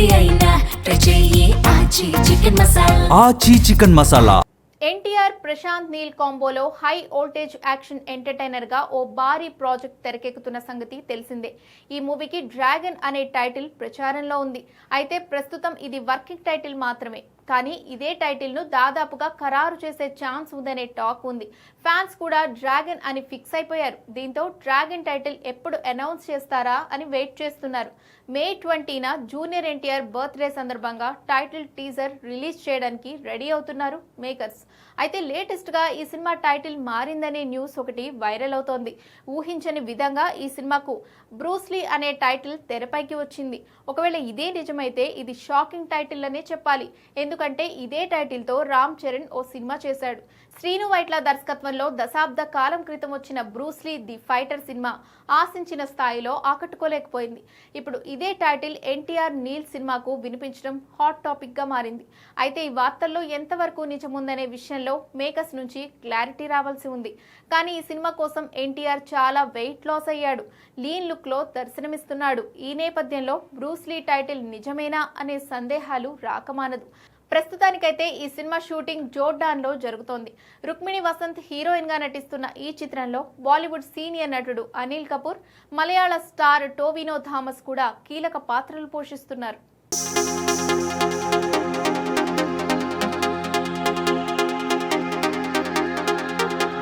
ఏది అయినా ట్రై చెయ్యి ఆచి చికెన్ మసాలా. ఆచి చికెన్ మసాలా. ఎన్టీఆర్ ప్రశాంత్ నీల్ కాంబోలో హై వోల్టేజ్ యాక్షన్ ఎంటర్టైనర్ గా ఓ భారీ ప్రాజెక్ట్ తెరకెక్కుతున్న సంగతి తెలిసిందే. ఈ మూవీకి డ్రాగన్ అనే టైటిల్ ప్రచారంలో ఉంది. అయితే ప్రస్తుతం ఇది వర్కింగ్ టైటిల్ మాత్రమే. కానీ ఇదే టైటిల్ ను దాదాపుగా ఖరారు చేసే ఛాన్స్ ఉందనే టాక్ ఉంది. ఫ్యాన్స్ కూడా డ్రాగన్ అని ఫిక్స్ అయిపోయారు. దీంతో డ్రాగన్ టైటిల్ ఎప్పుడు అనౌన్స్ చేస్తారా అని వెయిట్ చేస్తున్నారు. మే 20న జూనియర్ ఎన్టీఆర్ బర్త్డే సందర్భంగా టైటిల్ టీజర్ రిలీజ్ చేయడానికి రెడీ అవుతున్నారు మేకర్స్. అయితే లేటెస్ట్ గా ఈ సినిమా టైటిల్ మారిందనే న్యూస్ ఒకటి వైరల్ అవుతోంది. ఊహించని విధంగా ఈ సినిమాకు బ్రూస్లీ అనే టైటిల్ తెరపైకి వచ్చింది. ఒకవేళ ఇదే నిజమైతే ఇది షాకింగ్ టైటిల్ అనే చెప్పాలి. ఎందుకంటే ఇదే టైటిల్ తో రామ్ చరణ్ ఓ సినిమా చేశాడు. శ్రీను వైట్ల దర్శకత్వంలో దశాబ్ద కాలం క్రితం వచ్చిన బ్రూస్లీ ది ఫైటర్ సినిమా ఆశించిన స్థాయిలో ఆకట్టుకోలేకపోయింది. ఇప్పుడు ఇదే టైటిల్ ఎన్టీఆర్ నీల్ సినిమాకు వినిపించడం హాట్ టాపిక్ గా మారింది. అయితే ఈ వార్తల్లో ఎంతవరకు నిజముందనే విషయంలో మేకర్స్ నుంచి క్లారిటీ రావాల్సి ఉంది. కానీ ఈ సినిమా కోసం ఎన్టీఆర్ చాలా వెయిట్ లాస్ అయ్యాడు. లీన్ లుక్ లో దర్శనమిస్తున్నాడు. ఈ నేపథ్యంలో బ్రూస్లీ టైటిల్ నిజమేనా అనే సందేహాలు రాకమానదు. ప్రస్తుతానికైతే ఈ సినిమా షూటింగ్ జోర్డాన్ లో జరుగుతోంది. రుక్మిణి వసంత్ హీరోయిన్ గా నటిస్తున్న ఈ చిత్రంలో బాలీవుడ్ సీనియర్ నటుడు అనిల్ కపూర్, మలయాళ స్టార్ టోవినో థామస్ కూడా కీలక పాత్రలు పోషిస్తున్నారు.